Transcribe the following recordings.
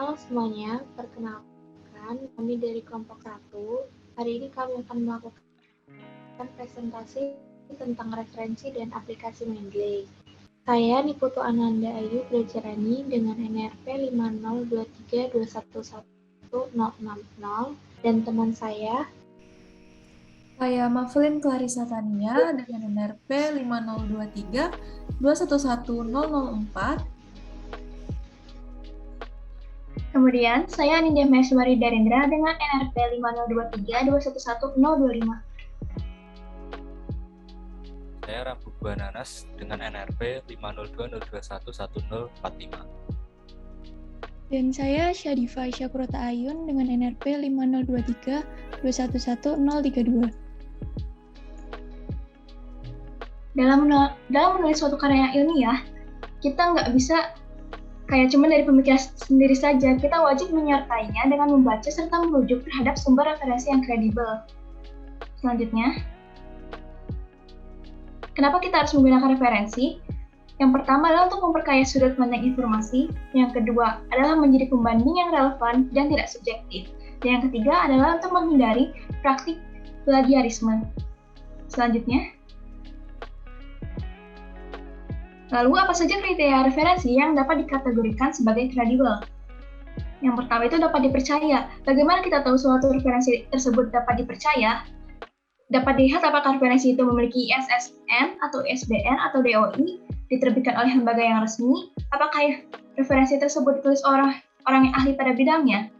Halo semuanya, perkenalkan kami dari kelompok 1. Hari ini kami akan melakukan presentasi tentang referensi dan aplikasi Mendeley. Saya Niputu Ananda Ayu Belajarani dengan NRP 50232111060 dan teman saya Maflin Clarissa Tania dengan NRP 5023211004. Kemudian, saya Anindya Maheswari Darendra dengan NRP 50232111025. Saya Rambu Buananas dengan NRP 50202211045. Dan saya Syadifa Syakurota Ayun dengan NRP 50232111032. Dalam menulis suatu karya ilmiah, kita nggak bisa kayak cuma dari pemikiran sendiri saja. Kita wajib menyertainya dengan membaca serta merujuk terhadap sumber referensi yang kredibel. Selanjutnya, kenapa kita harus menggunakan referensi? Yang pertama adalah untuk memperkaya sudut pandang informasi. Yang kedua adalah menjadi pembanding yang relevan dan tidak subjektif. Dan yang ketiga adalah untuk menghindari praktik plagiarisme. Selanjutnya, lalu apa saja kriteria referensi yang dapat dikategorikan sebagai kredibel? Yang pertama itu dapat dipercaya. Bagaimana kita tahu suatu referensi tersebut dapat dipercaya? Dapat dilihat apakah referensi itu memiliki ISSN atau ISBN atau DOI, diterbitkan oleh lembaga yang resmi, apakah referensi tersebut ditulis orang yang ahli pada bidangnya,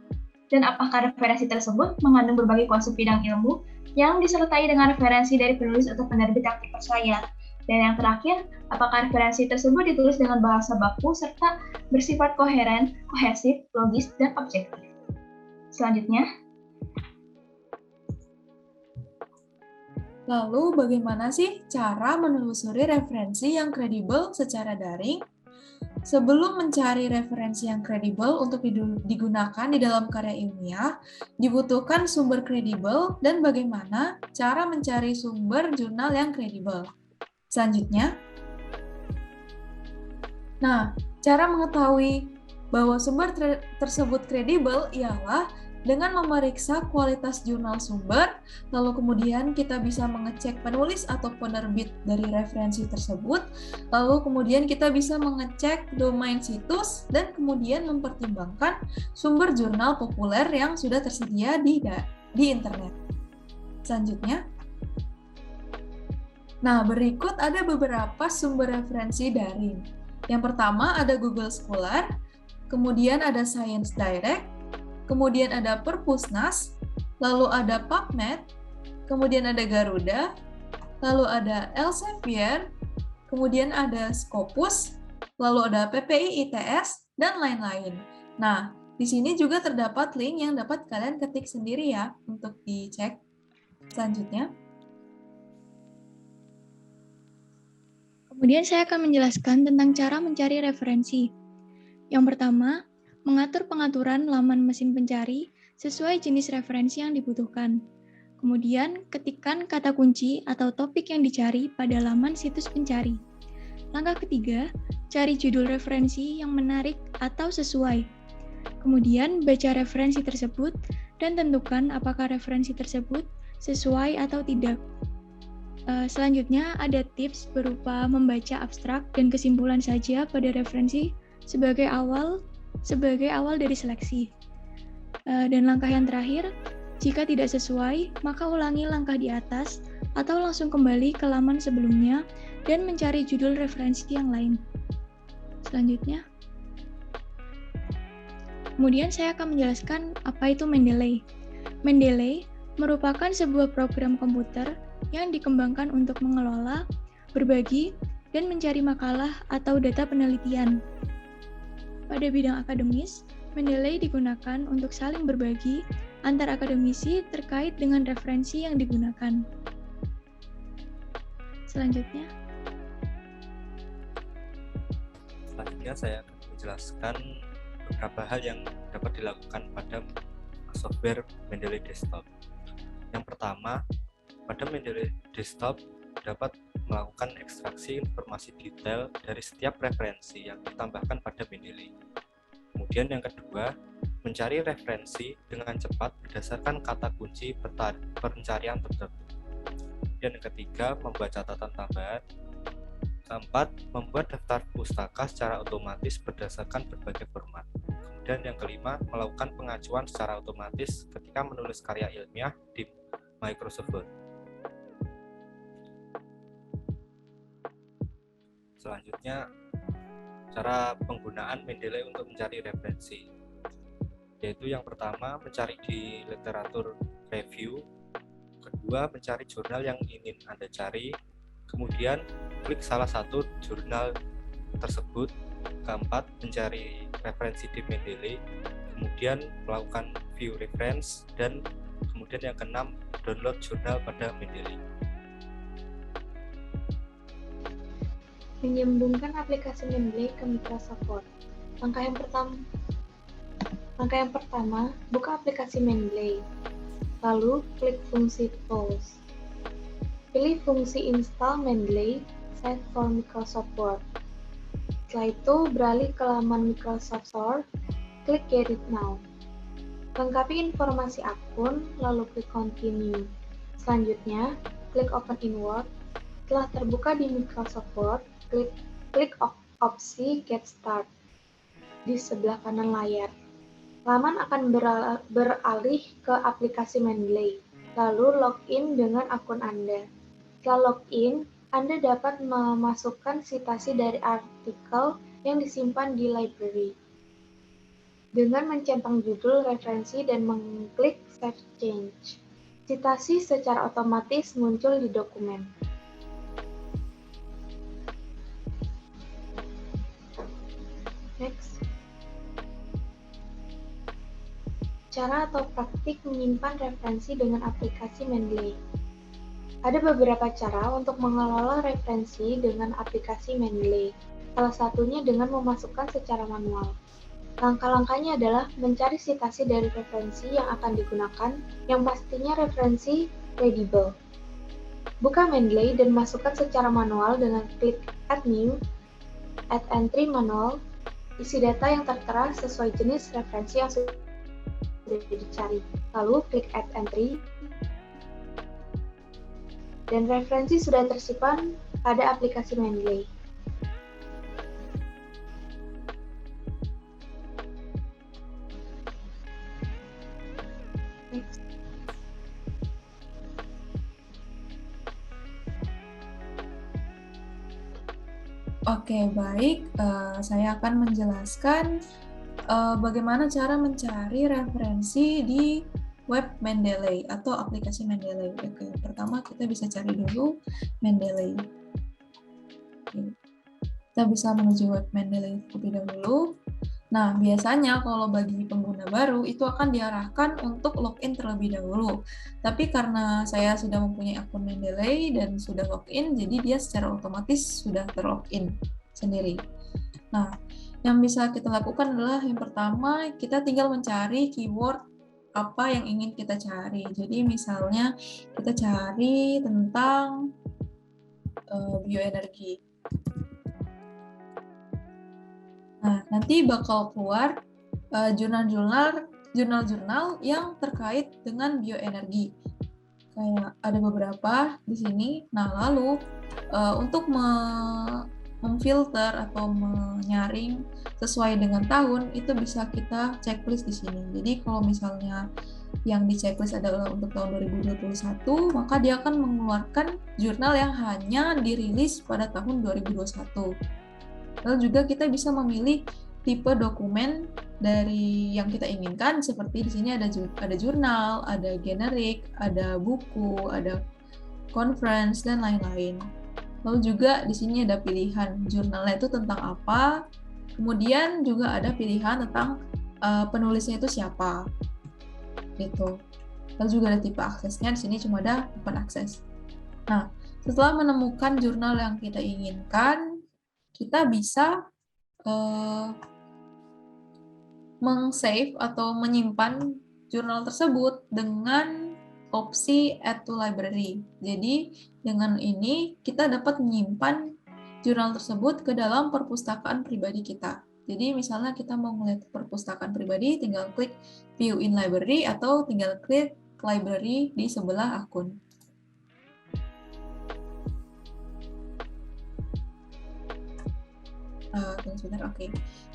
dan apakah referensi tersebut mengandung berbagai konsep bidang ilmu yang disertai dengan referensi dari penulis atau penerbit yang dipercaya. Dan yang terakhir, apakah referensi tersebut ditulis dengan bahasa baku serta bersifat koheren, kohesif, logis, dan objektif. Selanjutnya, Lalu bagaimana sih cara menelusuri referensi yang kredibel secara daring? Sebelum mencari referensi yang kredibel untuk digunakan di dalam karya ilmiah, dibutuhkan sumber kredibel dan bagaimana cara mencari sumber jurnal yang kredibel. Selanjutnya, cara mengetahui bahwa sumber tersebut kredibel ialah dengan memeriksa kualitas jurnal sumber, lalu kemudian kita bisa mengecek penulis atau penerbit dari referensi tersebut, lalu kemudian kita bisa mengecek domain situs, dan kemudian mempertimbangkan sumber jurnal populer yang sudah tersedia di internet. Selanjutnya, berikut ada beberapa sumber referensi daring. Yang pertama ada Google Scholar, kemudian ada Science Direct, kemudian ada Perpusnas, lalu ada PubMed, kemudian ada Garuda, lalu ada Elsevier, kemudian ada Scopus, lalu ada PPI ITS, dan lain-lain. Di sini juga terdapat link yang dapat kalian ketik sendiri ya untuk dicek. Selanjutnya. Kemudian saya akan menjelaskan tentang cara mencari referensi. Yang pertama, mengatur pengaturan laman mesin pencari sesuai jenis referensi yang dibutuhkan. Kemudian, ketikkan kata kunci atau topik yang dicari pada laman situs pencari. Langkah ketiga, cari judul referensi yang menarik atau sesuai. Kemudian, baca referensi tersebut dan tentukan apakah referensi tersebut sesuai atau tidak. Selanjutnya, ada tips berupa membaca abstrak dan kesimpulan saja pada referensi sebagai awal dari seleksi. Dan langkah yang terakhir, jika tidak sesuai, maka ulangi langkah di atas atau langsung kembali ke laman sebelumnya dan mencari judul referensi yang lain. Selanjutnya, kemudian saya akan menjelaskan apa itu Mendeley. Mendeley merupakan sebuah program komputer yang dikembangkan untuk mengelola, berbagi, dan mencari makalah atau data penelitian. Pada bidang akademis, Mendeley digunakan untuk saling berbagi antar akademisi terkait dengan referensi yang digunakan. Selanjutnya saya akan menjelaskan beberapa hal yang dapat dilakukan pada software Mendeley Desktop. Yang pertama, pada Mendeley Desktop dapat melakukan ekstraksi informasi detail dari setiap referensi yang ditambahkan pada Mendeley. Kemudian yang kedua, mencari referensi dengan cepat berdasarkan kata kunci pencarian tertentu. Dan yang ketiga, membuat catatan tambahan. Keempat, membuat daftar pustaka secara otomatis berdasarkan berbagai format. Kemudian yang kelima, melakukan pengajuan secara otomatis ketika menulis karya ilmiah di Microsoft Word. Selanjutnya, cara penggunaan Mendeley untuk mencari referensi, yaitu yang pertama, mencari di literatur review. Kedua, mencari jurnal yang ingin Anda cari. Kemudian, klik salah satu jurnal tersebut. Keempat, mencari referensi di Mendeley. Kemudian, melakukan view reference. Dan kemudian yang keenam, download jurnal pada Mendeley. Menyambungkan aplikasi Mendeley ke Microsoft Word. Langkah yang pertama, buka aplikasi Mendeley. Lalu, klik fungsi Tools. Pilih fungsi Install Mendeley Set for Microsoft Word. Setelah itu, beralih ke laman Microsoft Store, klik Get It Now. Lengkapi informasi akun, lalu klik Continue. Selanjutnya, klik Open in Word. Setelah terbuka di Microsoft Word, klik opsi Get Start di sebelah kanan layar. Laman akan beralih ke aplikasi Mendeley, lalu login dengan akun Anda. Setelah login, Anda dapat memasukkan sitasi dari artikel yang disimpan di library dengan mencentang judul, referensi, dan mengklik Save Change. Sitasi secara otomatis muncul di dokumen. Next. Cara atau praktik menyimpan referensi dengan aplikasi Mendeley. Ada beberapa cara untuk mengelola referensi dengan aplikasi Mendeley. Salah satunya dengan memasukkan secara manual. Langkah-langkahnya adalah mencari sitasi dari referensi yang akan digunakan, yang pastinya referensi readable. Buka Mendeley dan masukkan secara manual dengan klik Add New, Add Entry Manual. Isi data yang tertera sesuai jenis referensi yang sudah dicari. Lalu klik Add Entry. Dan referensi sudah tersimpan pada aplikasi Mendeley. Next. Oke, baik. Saya akan menjelaskan bagaimana cara mencari referensi di web Mendeley atau aplikasi Mendeley. Oke, pertama kita bisa cari dulu Mendeley. Oke. Kita bisa menuju web Mendeley terlebih dahulu. Nah, biasanya kalau bagi pengguna baru itu akan diarahkan untuk login terlebih dahulu. Tapi karena saya sudah mempunyai akun Mendeley dan sudah login, jadi dia secara otomatis sudah terlogin sendiri. Nah, yang bisa kita lakukan adalah yang pertama, kita tinggal mencari keyword apa yang ingin kita cari. Jadi misalnya kita cari tentang bioenergi. Nah, nanti bakal keluar jurnal-jurnal yang terkait dengan bioenergi. Kayak ada beberapa di sini. Nah, lalu untuk memfilter atau menyaring sesuai dengan tahun, itu bisa kita checklist di sini. Jadi kalau misalnya yang di checklist adalah untuk tahun 2021, maka dia akan mengeluarkan jurnal yang hanya dirilis pada tahun 2021. Lalu juga kita bisa memilih tipe dokumen dari yang kita inginkan, seperti di sini ada jurnal, ada generik, ada buku, ada conference, dan lain-lain. Lalu juga di sini ada pilihan jurnalnya itu tentang apa, kemudian juga ada pilihan tentang penulisnya itu siapa, gitu. Lalu juga ada tipe aksesnya, di sini cuma ada open access. Nah, setelah menemukan jurnal yang kita inginkan, kita bisa meng-save atau menyimpan jurnal tersebut dengan opsi Add to Library. Jadi, dengan ini kita dapat menyimpan jurnal tersebut ke dalam perpustakaan pribadi kita. Jadi misalnya kita mau ngeliat perpustakaan pribadi, tinggal klik View in Library atau tinggal klik Library di sebelah akun. Tunggu sebentar, oke.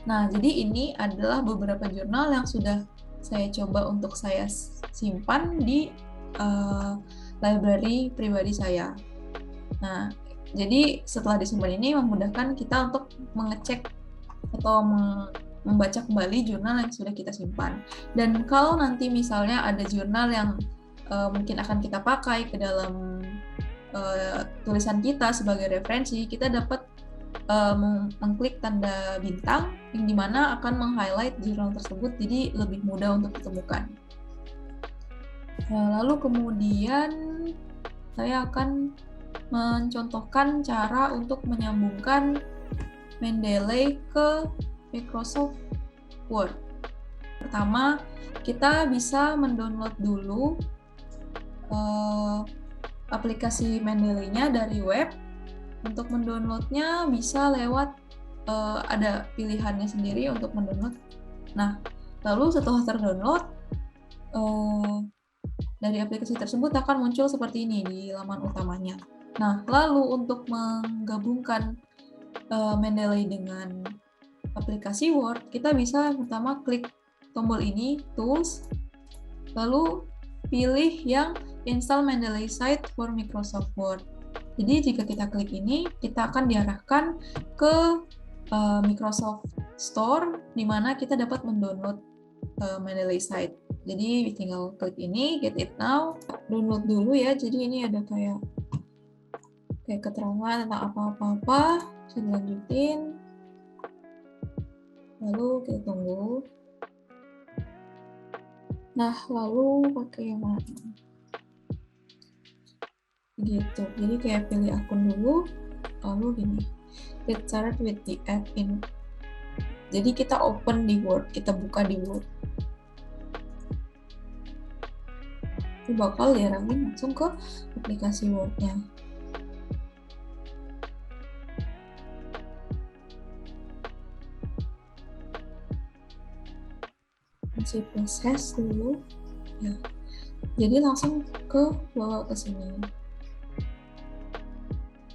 Nah, jadi ini adalah beberapa jurnal yang sudah saya coba untuk saya simpan di library pribadi saya. Nah, jadi setelah disimpan ini memudahkan kita untuk mengecek atau membaca kembali jurnal yang sudah kita simpan. Dan kalau nanti misalnya ada jurnal yang mungkin akan kita pakai ke dalam tulisan kita sebagai referensi, kita dapat mengklik tanda bintang yang dimana akan meng-highlight jurnal tersebut, jadi lebih mudah untuk ditemukan. Nah, lalu kemudian saya akan mencontohkan cara untuk menyambungkan Mendeley ke Microsoft Word. Pertama, kita bisa mendownload dulu aplikasi Mendeley-nya dari web. Untuk mendownloadnya bisa lewat ada pilihannya sendiri untuk mendownload. Nah, lalu setelah terdownload, dari aplikasi tersebut akan muncul seperti ini di laman utamanya. Nah, lalu untuk menggabungkan Mendeley dengan aplikasi Word, kita bisa pertama klik tombol ini, Tools, lalu pilih yang Install Mendeley Site for Microsoft Word. Jadi jika kita klik ini, kita akan diarahkan ke Microsoft Store, di mana kita dapat mendownload Mendeley Site. Jadi tinggal klik ini, Get It Now, download dulu ya. Jadi ini ada kayak keterangan tentang apa-apa, bisa dilanjutin. Lalu kita tunggu. Nah, lalu pakai yang mana? Gitu. Jadi kayak pilih akun dulu, lalu gini. Get started with the app in. Jadi kita open di Word, kita buka di Word. Itu bakal diarahin langsung ke aplikasi Word-nya. Masih proses dulu ya, jadi langsung ke bawah ke sini.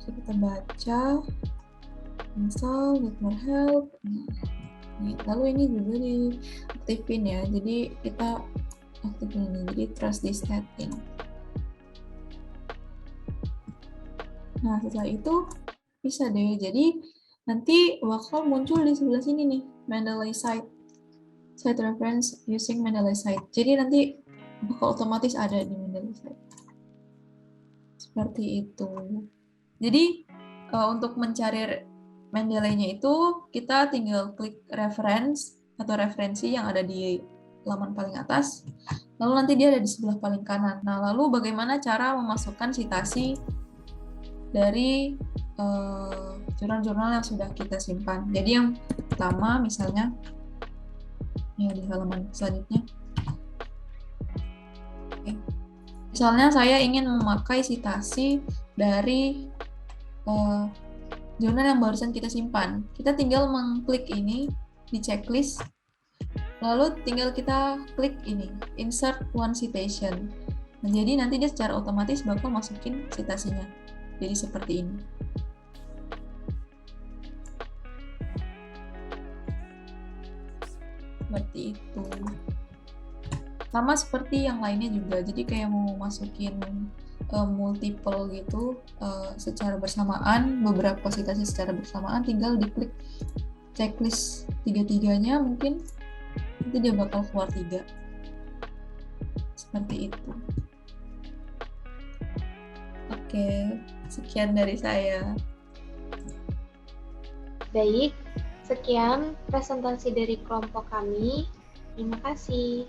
So, kita baca, install, get more help. Nah, lalu ini juga diaktifin ya, jadi kita aktifin ini, jadi trust this setting. Nah, setelah itu bisa deh, jadi nanti bakal muncul di sebelah sini nih, Mendeley Site reference using Mendeley Site. Jadi nanti bakal otomatis ada di Mendeley Site. Seperti itu. Jadi untuk mencari Mendeley-nya itu kita tinggal klik reference atau referensi yang ada di laman paling atas. Lalu nanti dia ada di sebelah paling kanan. Nah, lalu bagaimana cara memasukkan citasi dari jurnal-jurnal yang sudah kita simpan. Jadi yang pertama misalnya ya di halaman selanjutnya. Oke. Misalnya saya ingin memakai citasi dari jurnal yang barusan kita simpan. Kita tinggal mengklik ini di checklist, lalu tinggal kita klik ini, insert one citation. Nah, jadi nanti dia secara otomatis bakal masukin citasinya. Jadi seperti ini. Seperti itu. Sama seperti yang lainnya juga, jadi kayak mau masukin multiple gitu secara bersamaan, beberapa citasi secara bersamaan, tinggal diklik checklist tiga-tiganya, mungkin nanti dia bakal keluar 3. Seperti itu. Oke, sekian dari saya. Baik, sekian presentasi dari kelompok kami. Terima kasih.